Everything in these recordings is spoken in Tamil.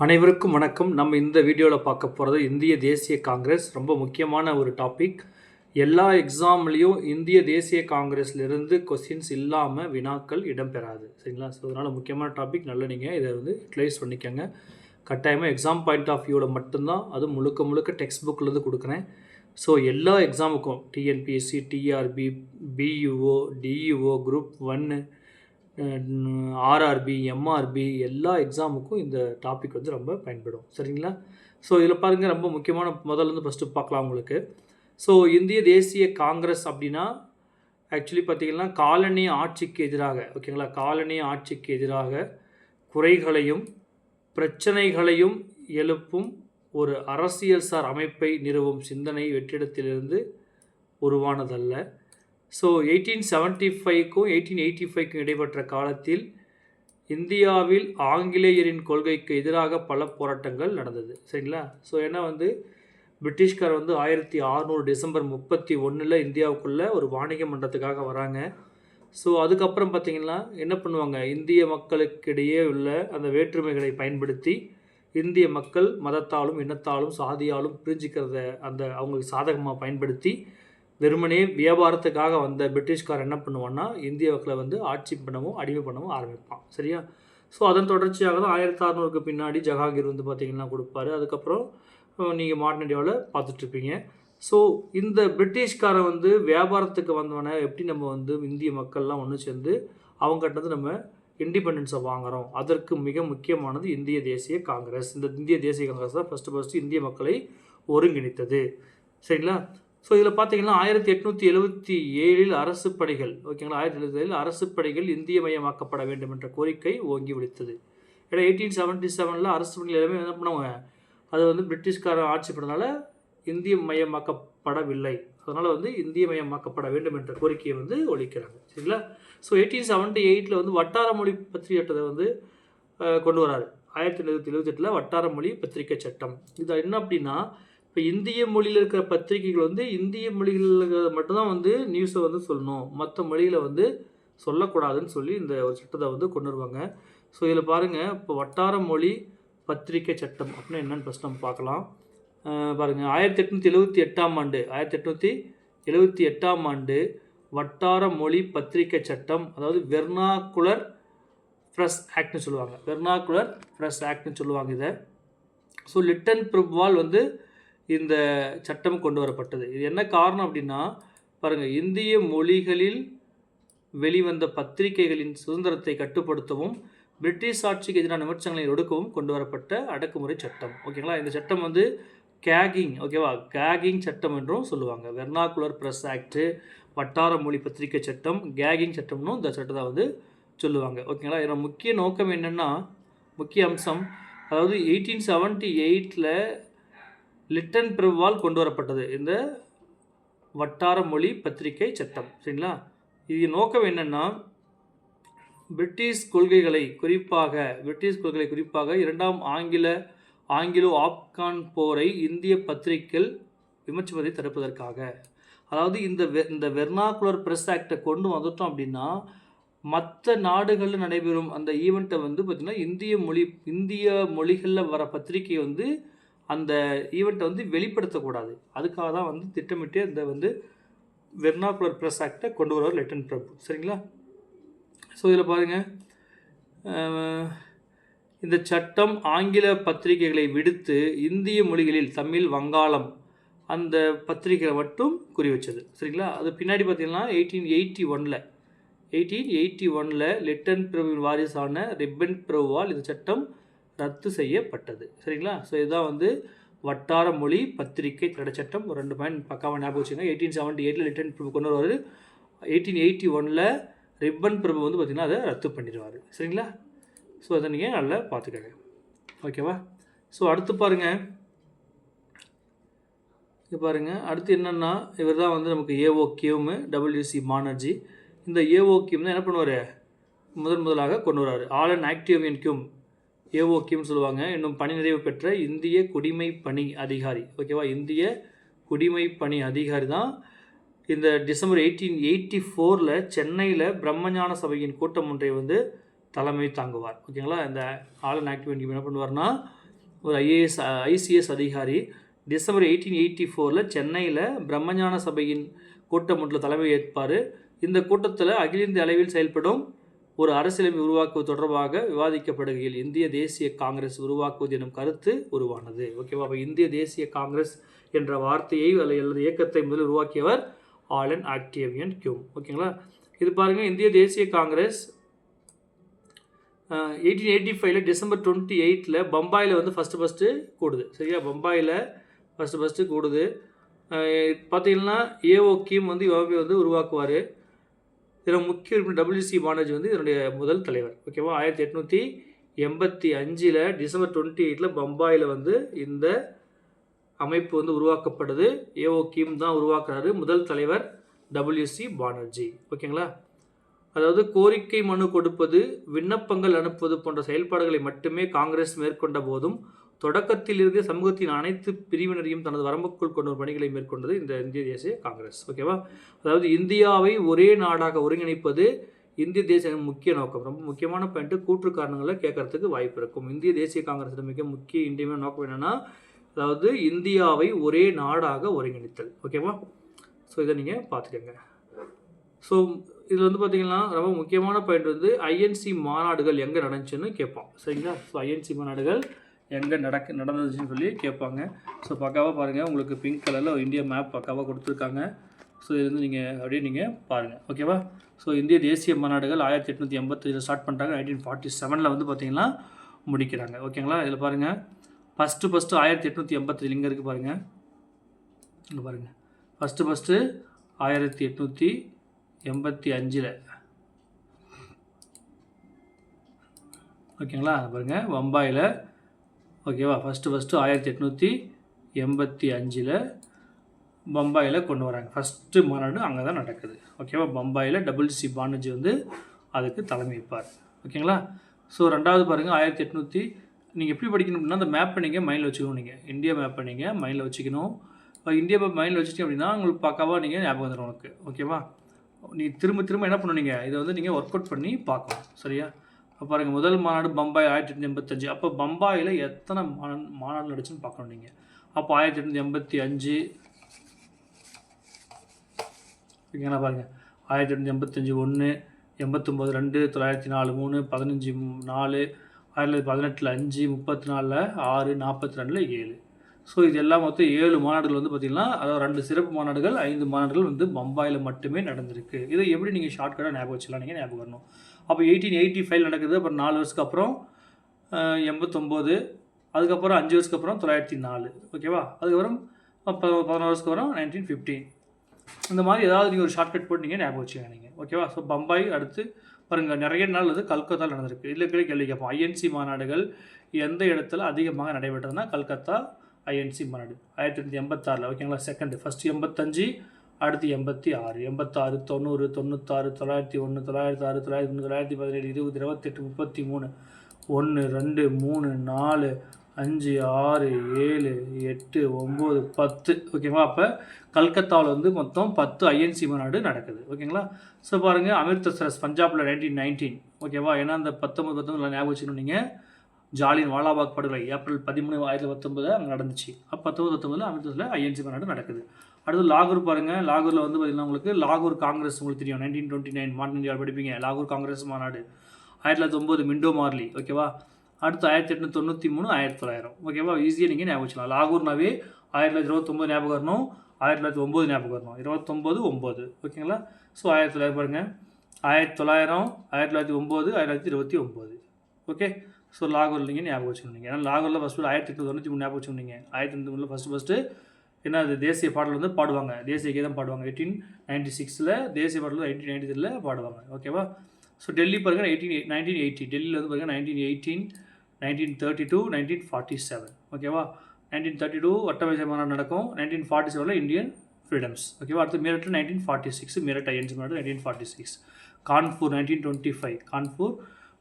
அனைவருக்கும் வணக்கம். நம்ம இந்த வீடியோவில் பார்க்க போகிறது இந்திய தேசிய காங்கிரஸ். ரொம்ப முக்கியமான ஒரு டாபிக். எல்லா எக்ஸாம்லேயும் இந்திய தேசிய காங்கிரஸ்லேருந்து கொஸ்டின்ஸ் இல்லாமல் வினாக்கள் இடம்பெறாது, சரிங்களா? ஸோ அதனால் முக்கியமான டாபிக். நல்லா நீங்கள் இதை யூட்டிலைஸ் பண்ணிக்கோங்க. கட்டாயமாக எக்ஸாம் பாயிண்ட் ஆஃப் வியூவில் மட்டும்தான் அது முழுக்க டெக்ஸ்ட் புக்கிலேருந்து கொடுக்குறேன். ஸோ எல்லா எக்ஸாமுக்கும் டிஎன்பிஎஸ்சி, டிஆர்பி, பியூஓ, டிஇஓ, குரூப் 1, ஆர்ஆர்பி, எம்ஆர்பி எல்லா எக்ஸாமுக்கும் இந்த டாபிக் ரொம்ப பயன்படும், சரிங்களா? ஸோ இதில் பாருங்கள், ரொம்ப முக்கியமான முதல்லேருந்து ஃபஸ்ட்டு பார்க்கலாம் உங்களுக்கு. ஸோ இந்திய தேசிய காங்கிரஸ் அப்படின்னா ஆக்சுவலி பார்த்திங்கன்னா காலனி ஆட்சிக்கு எதிராக, ஓகேங்களா, காலனி ஆட்சிக்கு எதிராக குறைகளையும் பிரச்சனைகளையும் எழுப்பும் ஒரு அரசியல் சார் அமைப்பை நிறுவும் சிந்தனை வெற்றிடத்திலிருந்து உருவானதல்ல. ஸோ 1875க்கும் 1885க்கும் இடைப்பட்ட காலத்தில் இந்தியாவில் ஆங்கிலேயரின் கொள்கைக்கு எதிராக பல போராட்டங்கள் நடந்தது, சரிங்களா? ஸோ ஏன்னா பிரிட்டிஷ்கார் 1600 டிசம்பர் 31 இந்தியாவுக்குள்ளே ஒரு வாணிக மன்றத்துக்காக வராங்க. ஸோ அதுக்கப்புறம் பார்த்திங்கன்னா என்ன பண்ணுவாங்க, இந்திய மக்களுக்கிடையே உள்ள அந்த வேற்றுமைகளை பயன்படுத்தி இந்திய மக்கள் மதத்தாலும் இனத்தாலும் சாதியாலும் பிரிஞ்சுக்கிறத அவங்களுக்கு சாதகமாக பயன்படுத்தி வெறுமனே வியாபாரத்துக்காக வந்த பிரிட்டிஷ்கார் என்ன பண்ணுவான்னா இந்திய மக்களை ஆட்சி பண்ணவும் அடிமை பண்ணவும் ஆரம்பிப்பான், சரியா? ஸோ அதன் தொடர்ச்சியாக தான் 1600க்கு பின்னாடி ஜஹாங்கீர் பார்த்திங்கன்னா கொடுப்பாரு. அதுக்கப்புறம் நீங்கள் மாடர்ன் இந்தியாவில் பார்த்துட்ருப்பீங்க. ஸோ இந்த பிரிட்டிஷ்காரன் வியாபாரத்துக்கு வந்தவனை எப்படி நம்ம இந்திய மக்கள்லாம் ஒன்று சேர்ந்து அவங்ககிட்ட நம்ம இண்டிபெண்டன்ஸை வாங்குகிறோம். அதற்கு மிக முக்கியமானது இந்திய தேசிய காங்கிரஸ். இந்த இந்திய தேசிய காங்கிரஸ் தான் ஃபஸ்ட்டு இந்திய மக்களை ஒருங்கிணைத்தது, சரிங்களா? ஸோ இதில் பார்த்தீங்கன்னா 1877 அரசு படைகள், ஓகேங்களா, 1877 அரசு படைகள் இந்தியமயமாக்கப்பட வேண்டும் என்ற கோரிக்கை ஓங்கி விடுத்தது. ஏன்னா 1877 அரசு படைகள் எல்லாமே என்ன பண்ணுவாங்க, அது பிரிட்டிஷ்காரன் ஆட்சி பண்ணனால இந்தியமயமாக்கப்படவில்லை. அதனால் இந்தியமயமாக்கப்பட வேண்டும் என்ற கோரிக்கையை ஒழிக்கிறாங்க, சரிங்களா? ஸோ 1878 வட்டார மொழி பத்திரிகை சட்டத்தை கொண்டு வராரு. 1878 வட்டார மொழி பத்திரிகை சட்டம். இது என்ன அப்படின்னா, இப்போ இந்திய மொழியில் இருக்கிற பத்திரிகைகள் இந்திய மொழிகளில் மட்டும்தான் நியூஸை சொல்லணும், மற்ற மொழிகளை சொல்லக்கூடாதுன்னு சொல்லி இந்த ஒரு சட்டத்தை கொண்டு வருவாங்க. ஸோ இதில் பாருங்கள், இப்போ வட்டார மொழி பத்திரிகை சட்டம் அப்படின்னா என்னென்னு ஃபஸ்ட் நம்ம பார்க்கலாம். பாருங்கள், 1878 ஆண்டு வட்டார மொழி பத்திரிகை சட்டம், அதாவது வெர்னாகுலர் ப்ரெஸ் ஆக்ட்னு சொல்லுவாங்க. வெர்னாகுலர் ப்ரெஸ் ஆக்ட்னு சொல்லுவாங்க இதை. ஸோ லிட்டன் பிரபுவால் இந்த சட்டம் கொண்டு வரப்பட்டது. இது என்ன காரணம் அப்படின்னா, பாருங்கள், இந்திய மொழிகளில் வெளிவந்த பத்திரிகைகளின் சுதந்திரத்தை கட்டுப்படுத்தவும் பிரிட்டிஷ் ஆட்சிக்கு எதிரான விமர்சனங்களை ஒடுக்கவும் கொண்டு வரப்பட்ட அடக்குமுறை சட்டம், ஓகேங்களா? இந்த சட்டம் கேகிங், ஓகேவா, கேகிங் சட்டம் என்றும் சொல்லுவாங்க. வெர்னாகுலர் ப்ரெஸ் ஆக்டு, வட்டார மொழி பத்திரிகை சட்டம், கேகிங் சட்டம்னு இந்த சட்டத்தை சொல்லுவாங்க, ஓகேங்களா? இதோட முக்கிய நோக்கம் என்னென்னா, முக்கிய அம்சம், அதாவது 1878 லிட்டன் பிரபுவால் கொண்டு வரப்பட்டது இந்த வட்டார மொழி பத்திரிகை சட்டம், சரிங்களா? இது நோக்கம் என்னென்னா, பிரிட்டிஷ் கொள்கைகளை குறிப்பாக இரண்டாம் ஆங்கிலோ ஆப்கான் போரை இந்திய பத்திரிகைகள் விமர்சிப்பதை தடுப்பதற்காக. அதாவது இந்த வெர்னாகுலர் ப்ரெஸ் ஆக்டை கொண்டு வந்துட்டோம் அப்படின்னா, மற்ற நாடுகளில் நடைபெறும் அந்த ஈவெண்ட்டை பார்த்திங்கன்னா இந்திய மொழிகளில் வர பத்திரிகை அந்த ஈவெண்ட்டை வெளிப்படுத்தக்கூடாது. அதுக்காக தான் திட்டமிட்டு இந்த வெர்னாகுலர் ப்ரெஸ் ஆக்டை கொண்டு வருவார் லிட்டன் பிரபு, சரிங்களா? ஸோ இதில் பாருங்கள், இந்த சட்டம் ஆங்கில பத்திரிகைகளை விடுத்து இந்திய மொழிகளில் தமிழ், வங்காளம் அந்த பத்திரிகைகளை மட்டும் குறி வச்சது, சரிங்களா? அது பின்னாடி பார்த்திங்கன்னா 1881 லிட்டன் பிரபுவின் வாரிசான ரிப்பன் பிரபுவால் இந்த சட்டம் ரத்து செய்யப்பட்டது, சரிங்களா? ஸோ இதுதான் வட்டார மொழி பத்திரிகை தடை சட்டம். ஒரு 2 பாயிண்ட் பக்காவாக ஞாபகம் வச்சுங்க. 1878 லிட்டன் பிரபு கொண்டு வருவார். 1881 ரிப்பன் பிரபு பார்த்திங்கன்னா அதை ரத்து பண்ணிடுவார், சரிங்களா? ஸோ அதை நீங்கள் நல்லா பார்த்துக்கங்க, ஓகேவா? ஸோ அடுத்து பாருங்கள், அடுத்து என்னென்னா, இவர் தான் நமக்கு ஏஓ கியூமு, டபிள்யூசி பானர்ஜி. இந்த ஏஓ கியூம் தான் என்ன பண்ணுவார், முதலாக கொண்டு வர்றாரு. ஆல் அண்ட் ஆக்டிவியன் கியூம், ஏஓ கியூம்னு சொல்லுவாங்க. இன்னும் பணி நிறைவு பெற்ற இந்திய குடிமை பணி அதிகாரி, ஓகேவா? இந்திய குடிமை பணி அதிகாரி தான் இந்த டிசம்பர் 1884 சென்னையில் பிரம்மஞான சபையின் கூட்டம் ஒன்றை தலைமை தாங்குவார், ஓகேங்களா? இந்த ஆல் அண்ட் ஆக்டிவ் என்ன பண்ணுவார்னா ஒரு ஐசிஎஸ் அதிகாரி டிசம்பர் 1884 சென்னையில் பிரம்மஞான சபையின் கூட்டம் ஒன்றில் தலைமை ஏற்பார். இந்த கூட்டத்தில் அகில இந்திய அளவில் செயல்படும் ஒரு அரசியலமைப்பு உருவாக்குவது தொடர்பாக விவாதிக்கப்படுகையில் இந்திய தேசிய காங்கிரஸ் உருவாக்குவது எனும் கருத்து உருவானது. ஓகேவா? அப்போ இந்திய தேசிய காங்கிரஸ் என்ற வார்த்தையை அல்லது இயக்கத்தை முதலில் உருவாக்கியவர் ஆலன் ஆக்டேவியன் ஹியூம். ஓகேங்களா? இது பாருங்கள், இந்திய தேசிய காங்கிரஸ் 1885 டிசம்பர் 28 பம்பாயில் வந்து ஃபஸ்ட்டு கூடுது. சரியா? பம்பாயில் ஃபஸ்ட்டு கூடுது. பார்த்தீங்கன்னா ஏஓ கீம் வந்து வந்து உருவாக்குவார். இதில் முக்கிய உறுப்பினர் டபிள்யூசி பானர்ஜி வந்து இதனுடைய முதல் தலைவர். ஓகேவா? 1885 டிசம்பர் 28 பம்பாயில் வந்து இந்த அமைப்பு வந்து உருவாக்கப்படுது. ஏஓ கீம் தான் உருவாக்குறாரு. முதல் தலைவர் டபிள்யூசி பானர்ஜி. ஓகேங்களா? அதாவது கோரிக்கை மனு கொடுப்பது, விண்ணப்பங்கள் அனுப்புவது போன்ற செயல்பாடுகளை மட்டுமே காங்கிரஸ் மேற்கொண்ட போதும் தொடக்கத்திலிருந்தே சமூகத்தின் அனைத்து பிரிவினரையும் தனது வரம்புக்குள் கொண்ட பணிகளை மேற்கொண்டது இந்த இந்திய தேசிய காங்கிரஸ். ஓகேவா? அதாவது இந்தியாவை ஒரே நாடாக ஒருங்கிணைப்பது இந்திய தேசிய முக்கிய நோக்கம். ரொம்ப முக்கியமான பாயிண்ட்டு, கூற்று காரணங்களை கேட்கறதுக்கு வாய்ப்பு இருக்கும். இந்திய தேசிய காங்கிரஸோட மிக முக்கிய இன்றியமையான நோக்கம் என்னென்னா, அதாவது இந்தியாவை ஒரே நாடாக ஒருங்கிணைத்தல். ஓகேவா? ஸோ இதை நீங்கள் பார்த்துக்கோங்க. ஸோ இதில் வந்து பார்த்திங்கன்னா ரொம்ப முக்கியமான பாயிண்ட் வந்து ஐஎன்சி மாநாடுகள் எங்கே நடந்துச்சுன்னு கேட்போம். சரிங்களா? ஸோ ஐஎன்சி மாநாடுகள் எங்கே நடந்துச்சுன்னு சொல்லி கேட்பாங்க. ஸோ பக்காவாக பாருங்கள், உங்களுக்கு பிங்க் கலரில் இந்தியா மேப் பக்காவாக கொடுத்துருக்காங்க. ஸோ இது வந்து நீங்கள் அப்படியே நீங்கள் பாருங்கள். ஓகேவா? ஸோ இந்திய தேசிய மாநாடுகள் 1885 ஸ்டார்ட் பண்ணுறாங்க. 1947 வந்து பார்த்திங்கன்னா முடிக்கிறாங்க. ஓகேங்களா? இதில் பாருங்கள், ஃபஸ்ட்டு 1885 இங்கே இருக்குது பாருங்கள். இங்கே பாருங்கள், ஃபஸ்ட்டு 1885 ஓகேங்களா? பாருங்கள், பம்பாயில். ஓகேவா? ஃபஸ்ட்டு 1885 பம்பாயில் கொண்டு வராங்க. ஃபஸ்ட்டு மாநாடு அங்கே தான் நடக்குது. ஓகேவா? பம்பாயில் டபிள்யூசி பானர்ஜி வந்து அதுக்கு தலைமை வைப்பார். ஓகேங்களா? ஸோ ரெண்டாவது பாருங்கள், 1800 நீங்கள் எப்படி படிக்கணும் அப்படின்னா, அந்த மேப்பை நீங்கள் மைண்டில் வச்சுக்கணும். நீங்கள் இந்தியா மேப்பை நீங்கள் மைண்டில் வச்சுக்கணும். இந்தியா மேப் மைண்டில் வச்சுட்டீங்க அப்படின்னா உங்களுக்கு பக்காவாக நீங்கள் ஞாபகம் வந்துடும் உனக்கு. ஓகேவா? நீ திரும்ப என்ன பண்ணுவீங்க, இதை வந்து நீங்கள் ஒர்க் அவுட் பண்ணி பார்க்கணும். சரியா? அப்போ பாருங்கள், முதல் மாநாடு பம்பாய் 1885. அப்போ பம்பாயில் எத்தனை மாநாடு நடந்துச்சுன்னு பார்க்கணும் நீங்கள். அப்போ 1885 ஓகேங்களா? பாருங்கள், 1885 1, 89 2, 904 3, 15 4, 1918 5, 34 6, 42 7. ஸோ இது எல்லாம் மொத்தம் 7 மாநாடுகள் வந்து பார்த்திங்கன்னா, அதாவது 2 சிறப்பு மாநாடுகள் 5 மாநாடுகள் வந்து பம்பாயில் மட்டுமே நடந்திருக்கு. இதை எப்படி நீங்கள் ஷார்ட்கட்டாக ஞாபகம் வச்சுக்கலாம், நீங்கள் ஞாபகம் வரணும். அப்போ 1885 நடக்குது. அப்புறம் 4 வருஷத்துக்கு அப்புறம் 89, அதுக்கப்புறம் 5 வருஷத்துக்கு அப்புறம் 904. ஓகேவா? அதுக்கப்புறம் 11 வருஷத்துக்கு அப்புறம் 1915. இந்த மாதிரி ஏதாவது நீங்கள் ஒரு ஷார்ட்கட் போட்டு நீங்கள் ஞாபகம் வச்சுக்கோங்க நீங்கள். ஓகேவா? ஸோ பம்பாய் அடுத்து பாருங்கள், நிறைய நாள் வந்து கல்கத்தாவில் நடந்திருக்கு. இதில் கூட கேள்வி கேட்போம், ஐஎன்சி மாநாடுகள் எந்த இடத்துல அதிகமாக நடைபெற்றதுன்னா கல்கத்தா ஐஎன்சி மாநாடு 1886. ஓகேங்களா? செகண்ட், ஃபஸ்ட்டு 85, அடுத்து 86, 86, 90, 96, 901, 906, 901, 917, 20, 28, 33, 1, 2, 3, 4, 5, 6, 7, 8, 9, 10. ஓகேங்களா? அப்போ கல்கத்தாவில் வந்து மொத்தம் 10 ஐஎன்சி மாநாடு நடக்குது. ஓகேங்களா? ஸோ பாருங்கள், அமிர்தசரஸ் பஞ்சாபில் 1919. ஓகேவா? ஏன்னா அந்த 19 ஞாபகம் வச்சுக்கணும் நீங்கள். ஜாலியன் வாலாபாக் படுகொலை ஏப்ரல் 13, 1919 அங்கே நடந்துச்சு. அப்போ 1919 அமிர்தசரஸில் ஐஎன்சி மாநாடு நடக்குது. அடுத்து லாகூர் பாருங்கள். லாகூரில் வந்து பார்த்திங்கன்னா உங்களுக்கு லாகூர் காங்கிரஸ் உங்களுக்கு தெரியும். 1929 மார்டன் இந்தியாவில் படிப்பீங்க. லாகூர் காங்கிரஸ் மாநாடு 1909 மிண்டோ மார்லி. ஓகேவா? அடுத்து 1893 1900. ஓகேவா? ஈஸியாக நீங்கள் ஞாபகம் வச்சுக்கலாம். லாகூர்னாவே 1929 ஞாபகம் வரணும், 1909 ஞாபகம் வரணும். 29 ஓகேங்களா? ஸோ 1900 பாருங்கள், 1900, 1909, 1929. ஓகே? ஸோ லாகூரில் நீங்கள் ஞாபகம் வச்சுக்கணும். ஏன்னா லாகூரில் ஃபஸ்ட்டு 1893 ஞாபகம் வச்சுக்கோங்க. 1893 ஃபஸ்ட்டு என்ன அது தேசிய பாடல் வந்து பாடுவாங்க, தேசிய கீதம் பாடுவாங்க. 1896 தேசிய பாடல் 1993 பாடுவாங்க. ஓகேவா? ஸோ டெல்லி பாருங்கள் 1980. டெல்லியில் வந்து பாருங்கள் 1918, 1932, 1947. ஓகேவா? 1932 வட்டமேஜை மாநாடு நடக்கும். 1947 இந்தியன் ஃப்ரீடம்ஸ். ஓகேவா? அடுத்து மீரட்டில் 1946 மீரட் ஐஎன்சி மாநாடு 1946. கான்பூர் 1925, கான்பூர்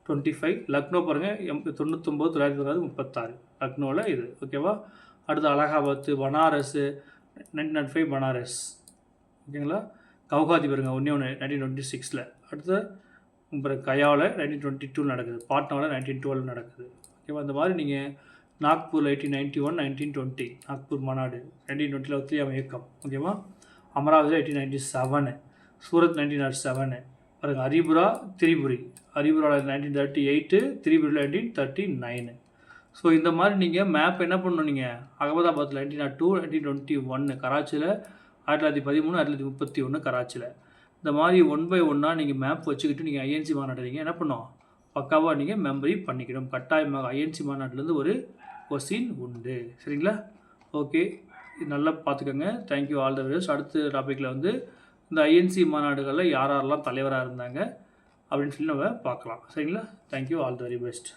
25. லக்னோ பாருங்கள் 99, 1936 லக்னோவில் இது. ஓகேவா? அடுத்து அலகாபாத், பனாரஸ் 1905 பனாரஸ். ஓகேங்களா? கவுஹாத்தி பாருங்கள் 1 1926. அடுத்து அப்புறம் கயாவில் 1922 நடக்குது. பாட்னாவில் 1912 நடக்குது. ஓகேவா? இந்த மாதிரி நீங்கள் நாக்பூர் 1891, 1920 நாக்பூர் மாநாடு 1920 ஒத்துழையாமை இயக்கம், ஓகேவா. அமராவதி 1897, சூரத் 1907, பாருங்கள் ஹரிபுரா ஹரிபுராவில் 1938, திரிபுரியில் 1939. ஸோ இந்த மாதிரி நீங்கள் மேப் என்ன பண்ணணும், நீங்கள் அகமதாபாத்தில் 1902, 1921, கராச்சியில் 1913, 1931 கராச்சியில். இந்த மாதிரி 1 by 1 நீங்கள் மேப் வச்சுக்கிட்டு நீங்கள் ஐஎன்சி மாநாடு நீங்கள் என்ன பண்ணணும், பக்காவாக நீங்கள் மெமரி பண்ணிக்கணும். கட்டாயமாக ஐஎன்சி மாநாட்டிலேருந்து ஒரு கொஸ்டின் உண்டு, சரிங்களா. ஓகே, இது நல்லா பார்த்துக்கோங்க. Thank you all the west. அடுத்த டாப்பிக்கில் வந்து இந்த ஐஎன்சி மாநாடுகளில் யாரெல்லாம் தலைவராக இருந்தாங்க அப்படின்னு சொல்லி நம்ம பார்க்கலாம், சரிங்களா. Thank you all the very best.